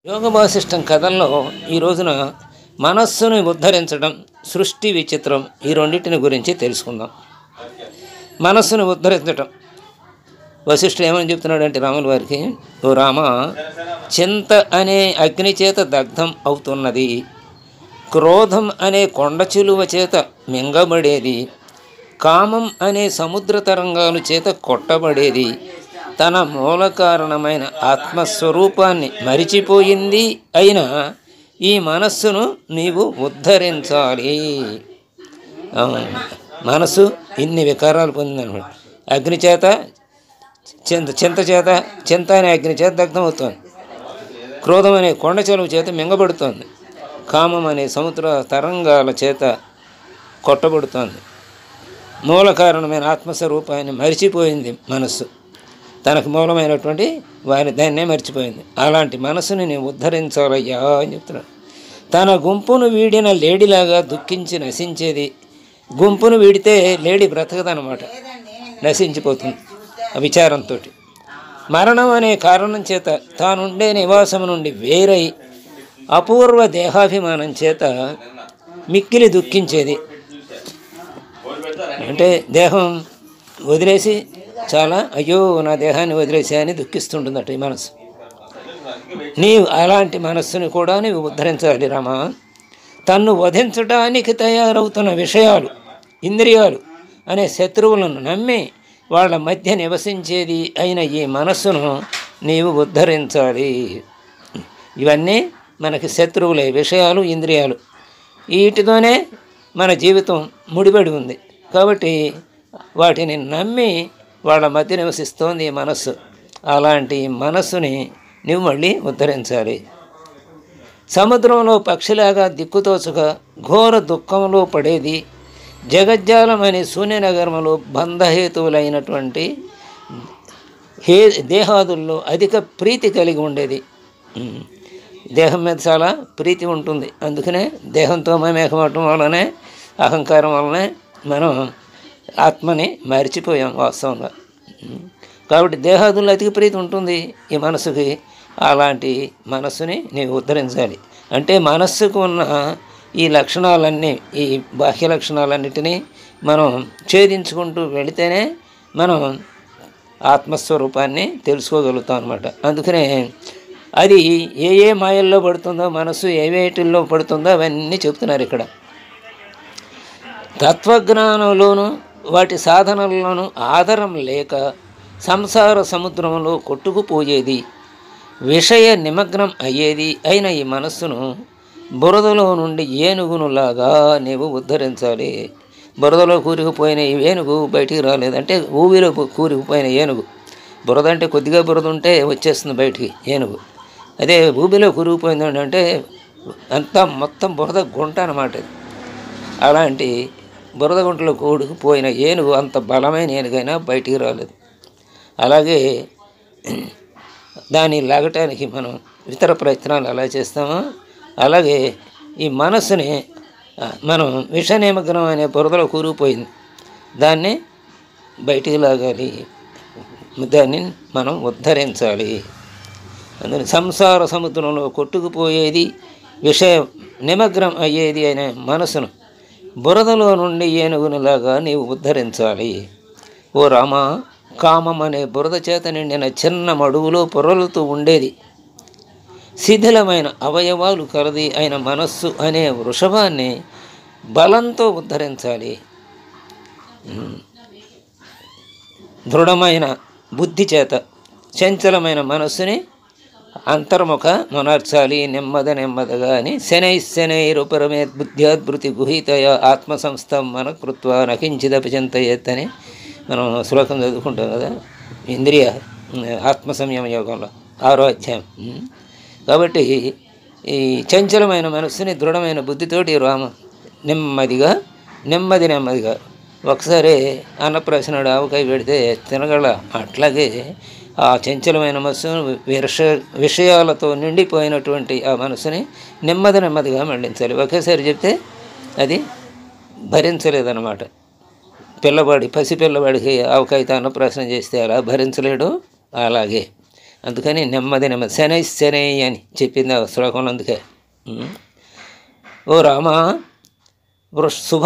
యోగ వాసిష్టం కథల్లో ఈ రోజున మనస్సును ఉద్ధరించడం, సృష్టి విచిత్రం ఈ రెండింటిని గురించి తెలుసుకుందాం. మనస్సును ఉద్ధరించటం వశిష్ఠుడు ఏమని చెప్తున్నాడంటే రాముల వారికి, ఓ రామ, చింత అనే అగ్ని చేత దగ్ధం అవుతున్నది, క్రోధం అనే కొండ చిలువ చేత మింగబడేది, కామం అనే సముద్ర తరంగాలు చేత కొట్టబడేది, తన మూల కారణమైన ఆత్మస్వరూపాన్ని మరిచిపోయింది అయిన ఈ మనస్సును నీవు ఉద్ధరించాలి. మనసు ఇన్ని వికారాలు పొందిందనమాట. అగ్ని చేత చింత అనే అగ్ని చేత దగ్ధం అవుతోంది, క్రోధం అనే కొండ చెలువ చేత మింగబడుతోంది, కామం అనే సముద్ర తరంగాల చేత కొట్టబడుతోంది, మూల కారణమైన ఆత్మస్వరూపాన్ని మరిచిపోయింది మనస్సు, తనకు మూలమైనటువంటి దాన్నే మర్చిపోయింది. అలాంటి మనసుని నేను ఉద్ధరించాలయ్యా అని చెప్తున్నాడు. తన గుంపును వీడిన లేడీలాగా దుఃఖించి నశించేది. గుంపును వీడితే లేడీ బ్రతకదనమాట, నశించిపోతుంది విచారంతో. మరణం అనే కారణం చేత తానుండే నివాసం నుండి వేరై అపూర్వ దేహాభిమానం చేత మిక్కిలి దుఃఖించేది. అంటే దేహం వదిలేసి చాలా అయ్యో నా దేహాన్ని వదిలేసా అని దుఃఖిస్తుంటుందట ఈ మనసు. నీవు అలాంటి మనస్సుని కూడా నీవు ఉద్ధరించాలి రామా. తన్ను వధించడానికి తయారవుతున్న విషయాలు, ఇంద్రియాలు అనే శత్రువులను నమ్మి వాళ్ళ మధ్య నివసించేది అయిన ఈ మనస్సును నీవు ఉద్ధరించాలి. ఇవన్నీ మనకి శత్రువులే, విషయాలు, ఇంద్రియాలు. వీటితోనే మన జీవితం ముడిపడి ఉంది. కాబట్టి వాటిని నమ్మి వాళ్ళ మధ్య నివసిస్తోంది ఈ మనస్సు. అలాంటి మనస్సుని నువ్వు మళ్ళీ ఉద్ధరించాలి. సముద్రంలో పక్షిలాగా దిక్కుతోచగా ఘోర దుఃఖంలో పడేది, జగజ్జాలం అనే శూన్యనగరంలో బంధహేతువులైనటువంటి దేహాదుల్లో అధిక ప్రీతి కలిగి ఉండేది. దేహం మీద చాలా ప్రీతి ఉంటుంది. అందుకనే దేహంతో మమేకమవటం వల్లనే, అహంకారం వల్లనే మనం ఆత్మని మర్చిపోయాం వాస్తవంగా. కాబట్టి దేహాదుల్లో అధిక ప్రీతి ఉంటుంది ఈ మనసుకి. అలాంటి మనస్సుని నీవు ఉద్ధరించాలి. అంటే మనస్సుకు ఉన్న ఈ లక్షణాలన్నీ, ఈ బాహ్య లక్షణాలన్నిటినీ మనం ఛేదించుకుంటూ వెళితేనే మనం ఆత్మస్వరూపాన్ని తెలుసుకోగలుగుతాం అన్నమాట. అందుకనే అది ఏ ఏ మాయల్లో పడుతుందో, మనస్సు ఏ వేటిల్లో పడుతుందో అవన్నీ చెప్తున్నారు ఇక్కడ. తత్వజ్ఞానంలోనూ వాటి సాధనల్లోనూ ఆధారం లేక సంసార సముద్రంలో కొట్టుకుపోయేది, విషయ నిమగ్నం అయ్యేది అయిన ఈ మనస్సును బురదలో నుండి ఏనుగునులాగా నీవు ఉద్ధరించాలి. బురదలో కూరుకుపోయిన ఈ ఏనుగు బయటికి రాలేదంటే, ఊబిలో కూరుకుపోయిన ఏనుగు, బురద అంటే కొద్దిగా బురద ఉంటే వచ్చేస్తుంది బయటికి ఏనుగు. అదే ఊబిలో కూరుకుపోయింది అంటే అంతా మొత్తం బురద గుంట అన్నమాట. అలాంటి బురద గుంటలో కూడుకుపోయిన ఏనుగు అంత బలమైన ఏనుగైనా బయటికి రాలేదు. అలాగే దాన్ని లాగటానికి మనం ఇతర ప్రయత్నాలు ఎలా చేస్తామో అలాగే ఈ మనస్సుని మనం విష నిమగ్నం అనే బురదలో కూరుకుపోయింది, దాన్ని బయటికి లాగాలి, దాన్ని మనం ఉద్ధరించాలి. అందుకని సంసార సముద్రంలో కొట్టుకుపోయేది, విషయ నిమగ్నం అయ్యేది అనే మనసును బురదలో నుండి ఏనుగునిలాగా నీవు ఉద్ధరించాలి. ఓ రామ, కామం అనే బురద చేత నిండిన చిన్న మడుగులో పొరలుతూ ఉండేది, శిథిలమైన అవయవాలు కలది అయిన మనస్సు అనే వృషభాన్ని బలంతో ఉద్ధరించాలి. దృఢమైన బుద్ధి చేత చంచలమైన మనస్సుని అంతర్ముఖ మొనర్చాలి నెమ్మదిగా అని శనైరుపరమే బుద్ధ్యాద్భృతి గుహితయ ఆత్మసంస్థం మన కృత్వ నకించిదపి చింతయేత్ అని మనం శ్లోకం చదువుకుంటాం కదా, ఇంద్రియ ఆత్మ సంయమ యోగంలో 6వ అధ్యాయం. కాబట్టి ఈ చంచలమైన మనస్సుని దృఢమైన బుద్ధితోటి రామ నెమ్మదిగా ఒకసారి అన్నప్రాసనుడు ఆవకాయ పెడితే తినగల, అట్లాగే ఆ చంచలమైన మనస్సును విషయాలతో నిండిపోయినటువంటి ఆ మనసుని నెమ్మదిగా మళ్ళించాలి. ఒకేసారి చెప్తే అది భరించలేదన్నమాట. పసిపిల్లవాడికి ఆవకాయతో అన్నప్రాసన చేస్తే అలా భరించలేడు. అలాగే అందుకని నెమ్మది నెమ్మది శనై శనై అని చెప్పింది ఆ శ్లోకంలో. అందుకే ఓ రామ, శుభ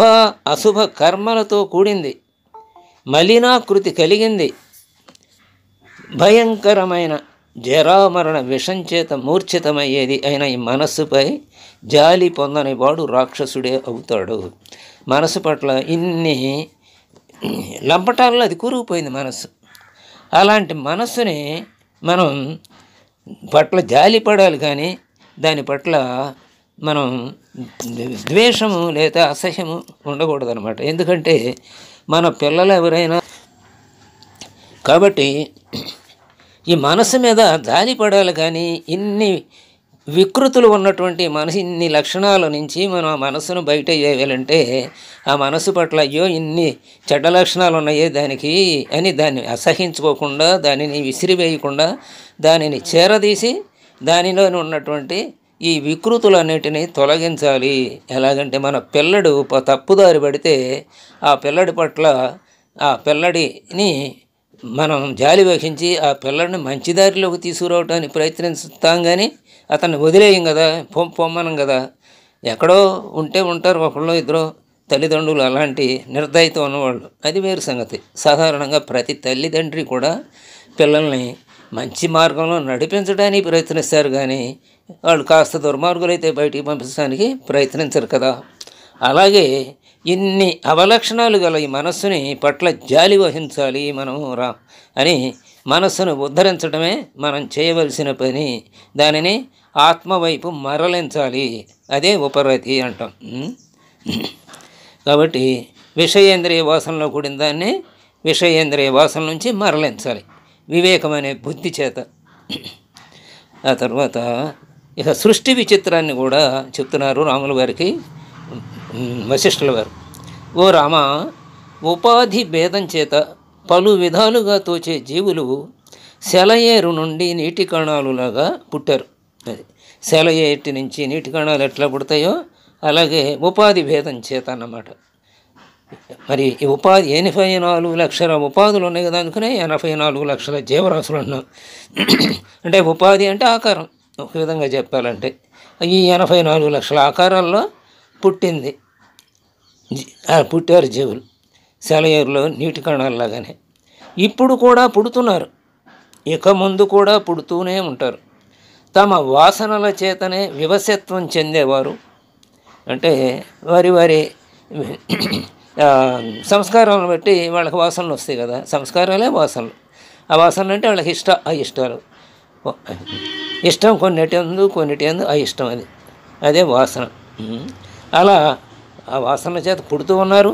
అశుభ కర్మలతో కూడింది, మలినాకృతి కలిగింది, భయంకరమైన జరామరణ విషం చేత మూర్ఛితమయ్యేది అయిన ఈ మనస్సుపై జాలి పొందని వాడు రాక్షసుడే అవుతాడు. మనసు పట్ల ఇన్ని లంపటాల్లో అది కూరుకుపోయింది మనస్సు. అలాంటి మనస్సుని మనం పట్ల జాలి పడాలి, కానీ దాని పట్ల మనం ద్వేషము లేదా అసహ్యము ఉండకూడదు అనమాట. ఎందుకంటే మన పిల్లలు ఎవరైనా కాబట్టి ఈ మనసు మీద జాలి పడాలి, కానీ ఇన్ని వికృతులు ఉన్నటువంటి మనసు, ఇన్ని లక్షణాల నుంచి మనం ఆ మనసును బయట చేయాలంటే ఆ మనసు పట్ల అయ్యో ఇన్ని చెడ్డ లక్షణాలు ఉన్నాయే దానికి అని దాన్ని అసహించుకోకుండా, దానిని విసిరివేయకుండా, దానిని చేరదీసి దానిలోని ఉన్నటువంటి ఈ వికృతులన్నిటినీ తొలగించాలి. ఎలాగంటే మన పిల్లడు తప్పుదారి పడితే ఆ పిల్లడి పట్ల ఆ పిల్లడిని మనం జాలి వహించి ఆ పిల్లడిని మంచి దారిలోకి తీసుకురావడానికి ప్రయత్నిస్తాం, కానీ అతన్ని వదిలేయం కదా, పొమ్మనం కదా. ఎక్కడో ఉంటే ఉంటారు ఒకళ్ళు ఇద్దరు తల్లిదండ్రులు అలాంటి నిర్దయత ఉన్నవాళ్ళు, అది వేరు సంగతి. సాధారణంగా ప్రతి తల్లిదండ్రి కూడా పిల్లల్ని మంచి మార్గంలో నడిపించడానికి ప్రయత్నిస్తారు, కానీ వాళ్ళు కాస్త దుర్మార్గులైతే బయటికి పంపించడానికి ప్రయత్నించరు కదా. అలాగే ఇన్ని అవలక్షణాలు గల ఈ మనస్సుని పట్ల జాలి వహించాలి మనం అని మనస్సును ఉద్ధరించడమే మనం చేయవలసిన పని. దానిని ఆత్మవైపు మరలించాలి, అదే ఉపరతి అంటాం. కాబట్టి విషయేంద్రియ వాసనలో కూడిన దాన్ని విషయేంద్రియ వాసన నుంచి మరలించాలి వివేకం అనే బుద్ధి చేత. ఆ తర్వాత ఇక సృష్టి విచిత్రాన్ని కూడా చెప్తున్నారు రాముల వారికి వశిష్ఠుల వారు. ఓ రామ, ఉపాధి భేదం చేత పలు విధాలుగా తోచే జీవులు సెలయేరు నుండి నీటి కణాలులాగా పుట్టారు. అది సెలయేటి నుంచి నీటి కణాలు ఎట్లా పుడతాయో అలాగే ఉపాధి భేదం చేత అన్నమాట. మరి ఈ ఉపాధి 84 లక్షల ఉపాధులు ఉన్నాయి కదా, అందుకనే 84 లక్షల జీవరాశులు అన్నాం. అంటే ఉపాధి అంటే ఆకారం, ఒక విధంగా చెప్పాలంటే ఈ 84 లక్షల ఆకారాల్లో పుట్టారు జీవులు సెలయేరులో నీటి కణాలలాగానే. ఇప్పుడు కూడా పుడుతున్నారు, ఇక ముందు కూడా పుడుతూనే ఉంటారు. తమ వాసనల చేతనే వివశత్వం చెందేవారు, అంటే వారి సంస్కారాలను బట్టి వాళ్ళకి వాసనలు వస్తాయి కదా, సంస్కారాలే వాసనలు. ఆ వాసనలు అంటే వాళ్ళకి అయిష్టాలు. ఇష్టం కొన్నిటి అందు అయిష్టం, అదే వాసన. అలా ఆ వాసనల చేత పుడుతూ ఉన్నారు,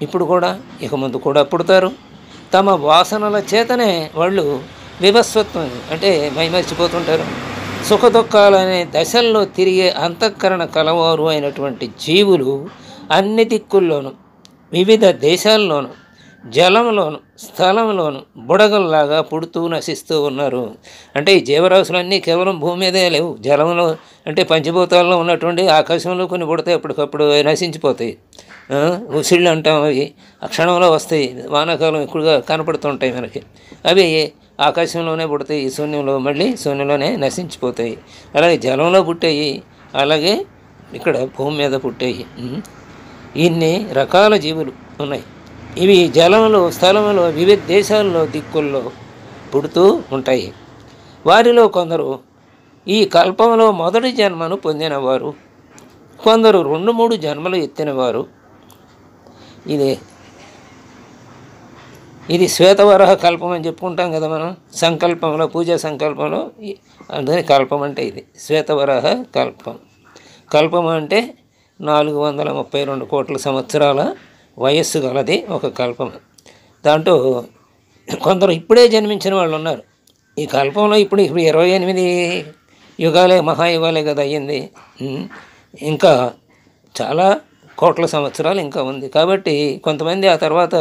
ఇప్పుడు కూడా ఇక ముందు కూడా పుడతారు. తమ వాసనల చేతనే వాళ్ళు వివస్వత్వం అంటే మైమర్చిపోతుంటారు. సుఖ దుఃఖాలనే దశల్లో తిరిగే అంతఃకరణ కలవారు అయినటువంటి జీవులు అన్ని దిక్కుల్లోనూ వివిధ దేశాల్లోనూ జలంలోను స్థలంలోను బుడగల్లాగా పుడుతూ నశిస్తూ ఉన్నారు. అంటే ఈ జీవరాశులన్నీ కేవలం భూమి మీదే లేవు, జలంలో అంటే పంచభూతాల్లో ఉన్నటువంటి ఆకాశంలో కొన్ని పుడతాయి, ఎప్పటికప్పుడు నశించిపోతాయి. ఉసిళ్ళు అంటాం, అవి ఆ క్షణంలో వస్తాయి, వానాకాలం ఎక్కువగా కనపడుతుంటాయి మనకి. అవి ఆకాశంలోనే పుడతాయి, శూన్యంలో మళ్ళీ శూన్యంలోనే నశించిపోతాయి. అలాగే జలంలో పుట్టాయి, అలాగే ఇక్కడ భూమి మీద పుట్టాయి. ఇన్ని రకాల జీవులు ఉన్నాయి. ఇవి జలంలో స్థలంలో వివిధ దేశాల్లో దిక్కుల్లో పుడుతూ ఉంటాయి. వారిలో కొందరు ఈ కల్పంలో మొదటి జన్మను పొందినవారు, కొందరు 2-3 జన్మలు ఎత్తినవారు. ఇది శ్వేతవరాహ కల్పం అని చెప్పుకుంటాం కదా మనం, సంకల్పంలో పూజా సంకల్పంలో. అందుకని కల్పం అంటే ఇది శ్వేతవరాహ కల్పం. కల్పం అంటే 432 కోట్ల సంవత్సరాల వయస్సు గలది ఒక కల్పం. దాంట్లో కొందరు ఇప్పుడే జన్మించిన వాళ్ళు ఉన్నారు. ఈ కల్పంలో ఇప్పుడు 28 యుగాలే మహాయుగాలే కదా అయ్యింది. ఇంకా చాలా కోట్ల సంవత్సరాలు ఇంకా ఉంది. కాబట్టి కొంతమంది ఆ తర్వాత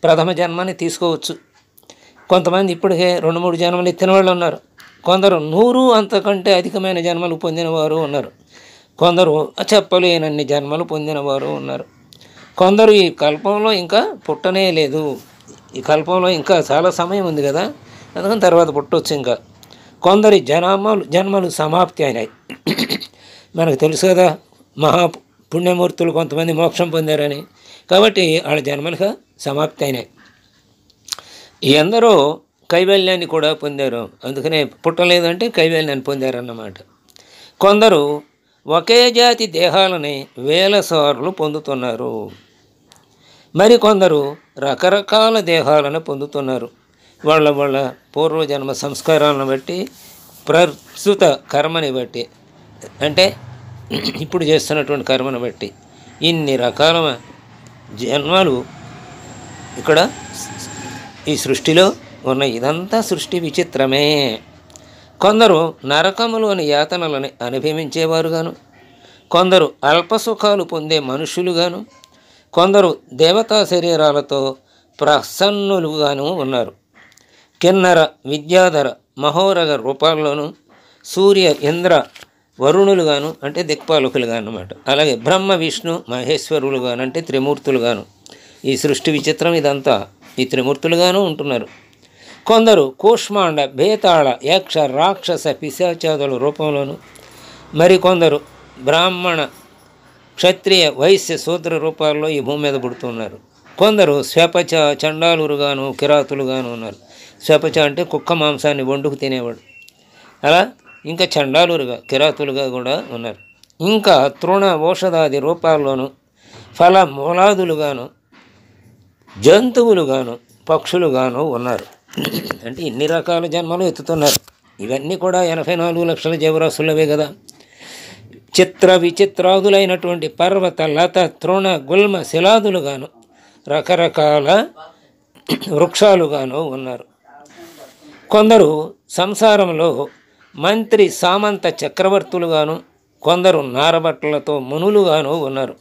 ప్రథమ జన్మని తీసుకోవచ్చు. కొంతమంది ఇప్పటికే 2-3 జన్మలు ఎత్తిన వాళ్ళు ఉన్నారు. కొందరు 100 అంతకంటే అధికమైన జన్మలు పొందినవారు ఉన్నారు. కొందరు చెప్పలేనన్ని జన్మలు పొందినవారు ఉన్నారు. కొందరు ఈ కల్పంలో ఇంకా పుట్టనే లేదు, ఈ కల్పంలో ఇంకా చాలా సమయం ఉంది కదా, అందుకని తర్వాత పుట్టవచ్చు. ఇంకా కొందరి జన్మలు సమాప్తి అయినాయి. మనకు తెలుసు కదా, మహా పుణ్యమూర్తులు కొంతమంది మోక్షం పొందారని. కాబట్టి వాళ్ళ జన్మలుగా సమాప్తి అయినాయి. ఎందరో కైవల్యాన్ని కూడా పొందారు. అందుకనే పుట్టలేదంటే కైవల్యాన్ని పొందారన్నమాట. కొందరు ఒకే జాతి దేహాలని వేల సార్లు పొందుతున్నారు. మరికొందరు రకరకాల దేహాలను పొందుతున్నారు. వాళ్ళ పూర్వజన్మ సంస్కారాలను బట్టి, ప్రస్తుత కర్మని బట్టి, అంటే ఇప్పుడు చేస్తున్నటువంటి కర్మను బట్టి ఇన్ని రకాల జన్మలు ఇక్కడ ఈ సృష్టిలో ఉన్నాయి. ఇదంతా సృష్టి విచిత్రమే. కొందరు నరకములోని యాతనలని అనుభవించేవారుగాను, కొందరు అల్పసుఖాలు పొందే మనుషులుగాను, కొందరు దేవతా శరీరాలతో ప్రసన్నులుగాను ఉన్నారు. కిన్నర, విద్యాధర, మహోరగ రూపాల్లోనూ, సూర్య, ఇంద్ర, వరుణులుగాను అంటే దిక్పాలకులుగా అన్నమాట. అలాగే బ్రహ్మ, విష్ణు, మహేశ్వరులుగాను అంటే త్రిమూర్తులుగాను. ఈ సృష్టి విచిత్రం ఇదంతా. ఈ త్రిమూర్తులుగాను ఉంటున్నారు. కొందరు కూష్మాండ, భేతాళ, యక్ష, రాక్షస, పిశాచాదుల రూపంలోను, మరికొందరు బ్రాహ్మణ, క్షత్రియ, వైశ్య, శూద్ర రూపాల్లో ఈ భూమి మీద పుడుతున్నారు. కొందరు శ్వపచ, చండాలురుగాను, కిరాతులుగాను ఉన్నారు. శ్వపచ అంటే కుక్క మాంసాన్ని వండుకు తినేవాడు. అలా ఇంకా చండాలురుగా, కిరాతులుగా కూడా ఉన్నారు. ఇంకా తృణ, ఔషధాది రూపాల్లోనూ, ఫల మూలాదులుగాను, జంతువులుగాను, పక్షులుగాను ఉన్నారు. అంటే ఇన్ని రకాల జన్మలు ఎత్తుతున్నారు. ఇవన్నీ కూడా 84 లక్షల జీవరాశులవే కదా. చిత్ర విచిత్రాదులైనటువంటి పర్వత, లత, తృణ, గుల్మ, శిలాదులుగాను, రకరకాల వృక్షాలుగాను ఉన్నారు. కొందరు సంసారంలో మంత్రి, సామంత, చక్రవర్తులుగాను, కొందరు నారబట్టలతో మునులుగాను ఉన్నారు.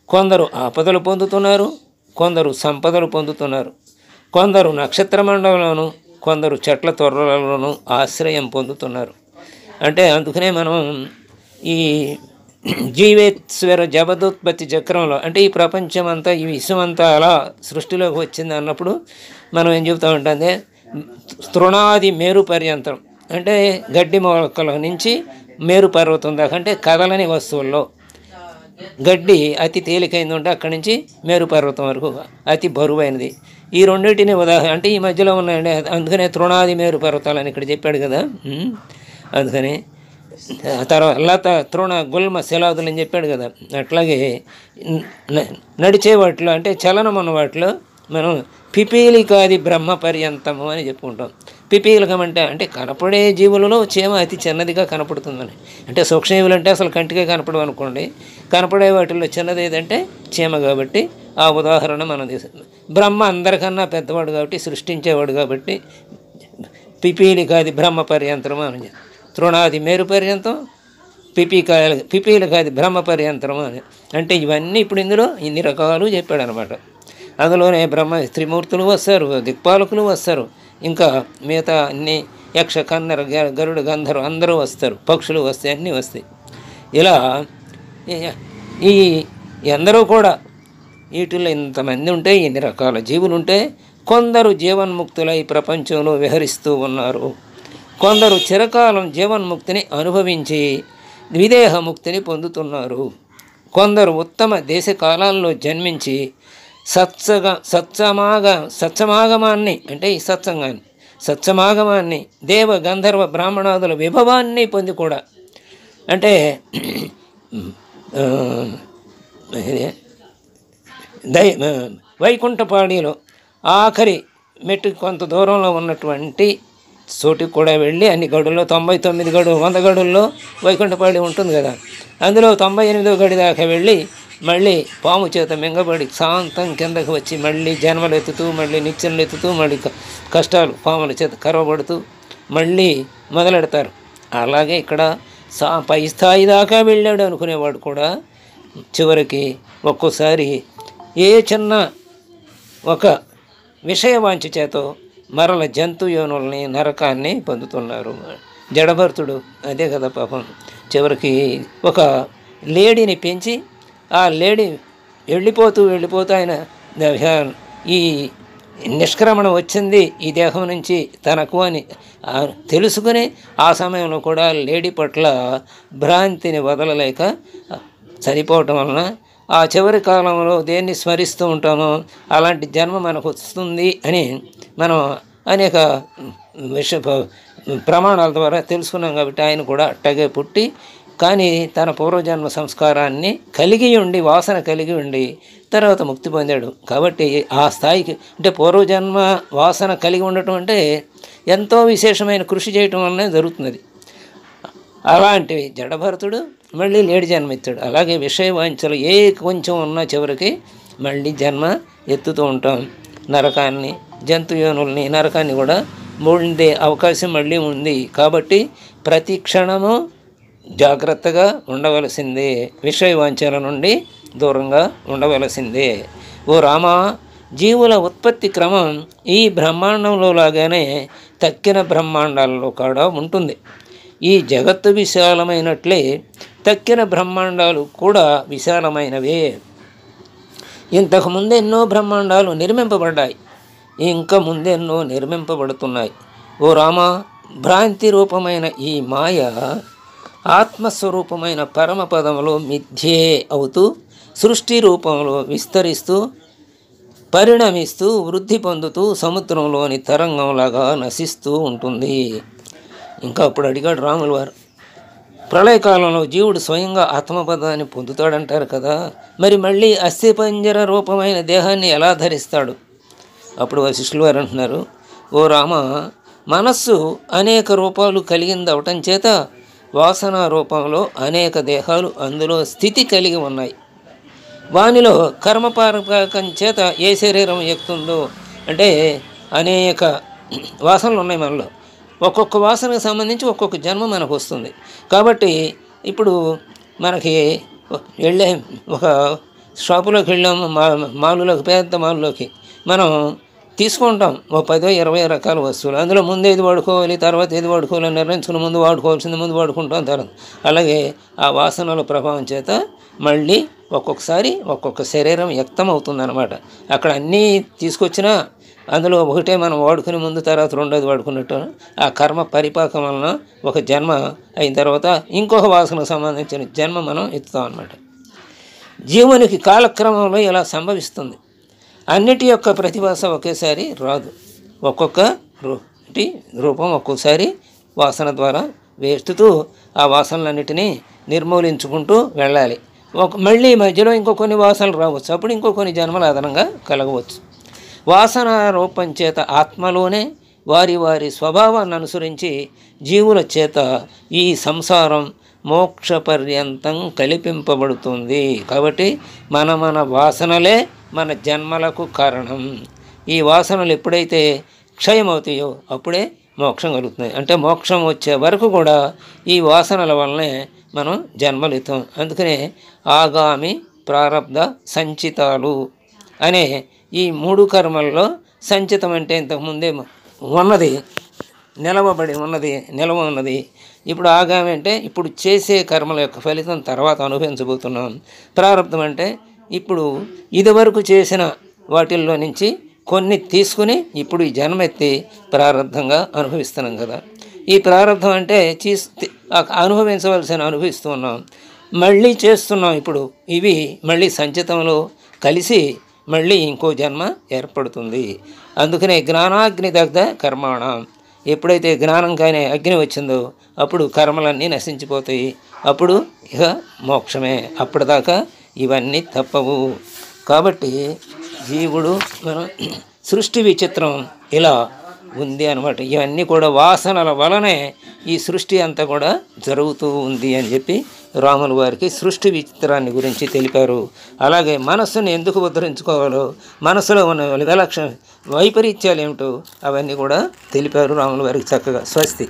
కొందరు ఆపదలు పొందుతున్నారు, కొందరు సంపదలు పొందుతున్నారు. కొందరు నక్షత్ర మండలంలోను, కొందరు చెట్ల తొర్రలలోనూ ఆశ్రయం పొందుతున్నారు. అంటే అందుకనే మనం ఈ జీవేశ్వర జగదుత్పత్తి చక్రంలో, అంటే ఈ ప్రపంచం అంతా, ఈ విశ్వమంతా అలా సృష్టిలోకి వచ్చింది అన్నప్పుడు మనం ఏం చెబుతామంటే తృణాది మేరు పర్యంతం, అంటే గడ్డి మొక్కల నుంచి మేరు పర్వతం దాకా, అంటే కదలని వస్తువుల్లో గడ్డి అతి తేలికైంది ఉంటే అక్కడి నుంచి మేరు పర్వతం వరకు అతి బరువైనది. ఈ రెండింటిని ఉదాహరణ, అంటే ఈ మధ్యలో ఉన్నాయండి. అందుకనే తృణాది మేరు పర్వతాలని ఇక్కడ చెప్పాడు కదా. అందుకని తర్వాత లత, తృణ, గుల్మ, శిలాదులు అని చెప్పాడు కదా. అట్లాగే నడిచే వాటిలో, అంటే చలనం ఉన్న వాటిలో మనం పిపీలికాది బ్రహ్మ పర్యంతము అని చెప్పుకుంటాం. పిపీలికం అంటే కనపడే జీవులలో చీమ అతి చిన్నదిగా కనపడుతుందని. అంటే సూక్ష్మజీవులు అంటే అసలు కంటికే కనపడవు అనుకోండి. కనపడే వాటిల్లో చిన్నది ఏదంటే చీమ. కాబట్టి ఆ ఉదాహరణ మనం తీసుకుంటాం. బ్రహ్మ అందరికన్నా పెద్దవాడు కాబట్టి, సృష్టించేవాడు కాబట్టి పిపీలికాది బ్రహ్మ పర్యంతరము అని. తృణాది మేరు పర్యంతం, పిపీలికాది బ్రహ్మ పర్యంతరము అని. అంటే ఇవన్నీ ఇప్పుడు ఇందులో ఇన్ని రకాలు చెప్పాడు అనమాట. అందులోనే బ్రహ్మ త్రిమూర్తులు వస్తారు, దిక్పాలకులు వస్తారు, ఇంకా మిగతా అన్ని యక్ష, కన్నర, గరుడు, గంధర్వ అందరూ వస్తారు, పక్షులు వస్తాయి, అన్నీ వస్తాయి. ఇలా ఈ అందరూ కూడా వీటిల్లో ఇంతమంది ఉంటే, ఇన్ని రకాల జీవులు ఉంటే, కొందరు జీవన్ముక్తులై ప్రపంచంలో విహరిస్తూ ఉన్నారు. కొందరు చిరకాలం జీవన్ముక్తిని అనుభవించి విదేహముక్తిని పొందుతున్నారు. కొందరు ఉత్తమ దేశకాలాల్లో జన్మించి సత్సమాగమాన్ని, అంటే ఈ సత్సమాగమాన్ని, దేవ, గంధర్వ, బ్రాహ్మణాదుల విభవాన్ని పొంది కూడా, అంటే వైకుంఠపాడిలో ఆఖరి మెట్టు కొంత దూరంలో ఉన్నటువంటి చోటికి కూడా వెళ్ళి, అన్ని గడుల్లో 99 గడులు 100 గడుల్లో వైకుంఠపాడి ఉంటుంది కదా, అందులో 98వ గడి దాకా వెళ్ళి మళ్ళీ పాము చేత మింగబడి శాంతం కిందకి వచ్చి మళ్ళీ జన్మలు ఎత్తుతూ, మళ్ళీ నిత్యంలు ఎత్తుతూ, మళ్ళీ కష్టాలు పాముల చేత కరవబడుతూ మళ్ళీ మొదలెడతారు. అలాగే ఇక్కడ పై స్థాయి దాకా వెళ్ళాడు అనుకునేవాడు కూడా చివరికి ఒక్కోసారి ఏ చిన్న ఒక విషయవాంఛ చేతో మరల జంతు యోనుల్ని, నరకాన్ని పొందుతున్నారు. జడభర్తుడు అదే కదా పాపం. చివరికి ఒక లేడీని పెంచి ఆ లేడీ వెళ్ళిపోతూ ఆయన ఈ నిష్క్రమణ వచ్చింది ఈ దేహం నుంచి తనకు అని తెలుసుకుని ఆ సమయంలో కూడా లేడీ పట్ల భ్రాంతిని వదలలేక చనిపోవటం వలన ఆ చివరి కాలంలో దేన్ని స్మరిస్తూ ఉంటామో అలాంటి జన్మ మనకు వస్తుంది అని మనం అనేక ప్రమాణాల ద్వారా తెలుసుకున్నాం. కాబట్టి ఆయన కూడా అట్టగే పుట్టి కానీ తన పూర్వజన్మ సంస్కారాన్ని కలిగి ఉండి వాసన కలిగి ఉండి తర్వాత ముక్తి పొందాడు. కాబట్టి ఆ స్థాయికి అంటే పూర్వజన్మ వాసన కలిగి ఉండటం అంటే ఎంతో విశేషమైన కృషి చేయటం వల్లనే జరుగుతున్నది. అలాంటి జడభరతుడు మళ్ళీ లేడి జన్మ ఎత్తాడు. అలాగే విషయ వాంఛలు ఏ కొంచెం ఉన్నా చివరికి మళ్ళీ జన్మ ఎత్తుతూ ఉంటాం. నరకాన్ని, జంతుయోనుల్ని, నరకాన్ని కూడా ఉండే అవకాశం మళ్ళీ ఉంది. కాబట్టి ప్రతి క్షణము జాగ్రత్తగా ఉండవలసిందే, విషయ వాంఛల నుండి దూరంగా ఉండవలసిందే. ఓ రామా, జీవుల ఉత్పత్తి క్రమం ఈ బ్రహ్మాండంలో లాగానే తక్కిన బ్రహ్మాండాలలో కూడా ఉంటుంది. ఈ జగత్తు విశాలమైనట్లే తక్కిన బ్రహ్మాండాలు కూడా విశాలమైనవే. ఇంతకు ముందెన్నో బ్రహ్మాండాలు నిర్మింపబడ్డాయి, ఇంకా ముందెన్నో నిర్మింపబడుతున్నాయి. ఓ రామా, భ్రాంతి రూపమైన ఈ మాయ ఆత్మస్వరూపమైన పరమపదంలో మిథ్యే అవుతూ సృష్టి రూపంలో విస్తరిస్తూ పరిణమిస్తూ వృద్ధి పొందుతూ సముద్రంలోని తరంగంలాగా నశిస్తూ ఉంటుంది. ఇంకా అప్పుడు అడిగాడు రాముల వారు, ప్రళయకాలంలో జీవుడు స్వయంగా ఆత్మపదాన్ని పొందుతాడంటారు కదా, మరి మళ్ళీ అస్థిపంజర రూపమైన దేహాన్ని ఎలా ధరిస్తాడు? అప్పుడు వశిష్ఠులు వారు అంటున్నారు, ఓ రామ, మనస్సు అనేక రూపాలు కలిగింది అవటం చేత వాసన రూపంలో అనేక దేహాలు అందులో స్థితి కలిగి ఉన్నాయి. వానిలో కర్మపారకం చేత ఏ శరీరం ఎక్కుతుందో అంటే అనేక వాసనలు ఉన్నాయి మనలో. ఒక్కొక్క వాసనకు సంబంధించి ఒక్కొక్క జన్మ మనకు వస్తుంది. కాబట్టి ఇప్పుడు మనకి వెళ్ళే ఒక షాపులోకి వెళ్ళాము, మాలులోకి, పెద్ద మాలులోకి మనం తీసుకుంటాం ఓ 10-20 రకాల వస్తువులు. అందులో ముందు ఏది వాడుకోవాలి, తర్వాత ఏది వాడుకోవాలని నిర్ణయించుకుని ముందు వాడుకోవాల్సింది ముందు వాడుకుంటాం తర్వాత. అలాగే ఆ వాసనల ప్రభావం చేత మళ్ళీ ఒక్కొక్కసారి ఒక్కొక్క శరీరం వ్యక్తం అవుతుందన్నమాట. అక్కడ అన్నీ తీసుకొచ్చినా అందులో ఒకటే మనం వాడుకుని ముందు తర్వాత రెండోది వాడుకున్నట్టు ఆ కర్మ పరిపాకం వలన ఒక జన్మ అయిన తర్వాత ఇంకొక వాసనకు సంబంధించిన జన్మ మనం ఎత్తుతాం అన్నమాట. జీవునికి కాలక్రమంలో ఇలా సంభవిస్తుంది. అన్నిటి యొక్క ప్రతిభాస ఒకేసారి రాదు. ఒక్కొక్క రూపం ఒక్కొక్కసారి వాసన ద్వారా వేస్తుతూ ఆ వాసనలన్నిటినీ నిర్మూలించుకుంటూ వెళ్ళాలి. మళ్ళీ మధ్యలో ఇంకో కొన్ని వాసనలు రావచ్చు, అప్పుడు ఇంకో కొన్ని జన్మల అదనంగా కలగవచ్చు. వాసన రూపం చేత ఆత్మలోనే వారి వారి స్వభావాన్ని అనుసరించి జీవుల చేత ఈ సంసారం మోక్ష పర్యంతం కల్పింపబడుతుంది. కాబట్టి మన వాసనలే మన జన్మలకు కారణం. ఈ వాసనలు ఎప్పుడైతే క్షయమవుతాయో అప్పుడే మోక్షం కలుగుతుంది. అంటే మోక్షం వచ్చే వరకు కూడా ఈ వాసనల వల్లనే మనం జన్మలు ఎత్తాం. అందుకనే ఆగామి ప్రారబ్ధ సంచితాలు అనే ఈ 3 కర్మల్లో సంచితం అంటే ఇంతకుముందే ఉన్నది, నిలవ ఉన్నది. ఇప్పుడు ఆగామి అంటే ఇప్పుడు చేసే కర్మల యొక్క ఫలితం తర్వాత అనుభవించబోతున్నాం. ప్రారబ్ధం అంటే ఇప్పుడు ఇదివరకు చేసిన వాటిల్లో నుంచి కొన్ని తీసుకుని ఇప్పుడు ఈ జన్మెత్తి ప్రారబ్ధంగా అనుభవిస్తున్నాం కదా. ఈ ప్రారబ్ధం అంటే అనుభవిస్తూ ఉన్నాం, మళ్ళీ చేస్తున్నాం. ఇప్పుడు ఇవి మళ్ళీ సంచితంలో కలిసి మళ్ళీ ఇంకో జన్మ ఏర్పడుతుంది. అందుకనే జ్ఞానాగ్ని దగ్ధ కర్మాణం, ఎప్పుడైతే జ్ఞానం కానీ అగ్ని వచ్చిందో అప్పుడు కర్మలన్నీ నశించిపోతాయి. అప్పుడు ఇక మోక్షమే. అప్పటిదాకా ఇవన్నీ తప్పవు. కాబట్టి జీవుడు మనం సృష్టి విచిత్రం ఇలా ఉంది అనమాట. ఇవన్నీ కూడా వాసనల వలనే ఈ సృష్టి అంతా కూడా జరుగుతూ ఉంది అని చెప్పి రాముల వారికి సృష్టి విచిత్రాన్ని గురించి తెలిపారు. అలాగే మనస్సును ఎందుకు ఉద్ధరించుకోవాలో, మనసులో ఉన్న వైపరీత్యాలు ఏమిటో అవన్నీ కూడా తెలిపారు రాముల వారికి చక్కగా. స్వస్తి.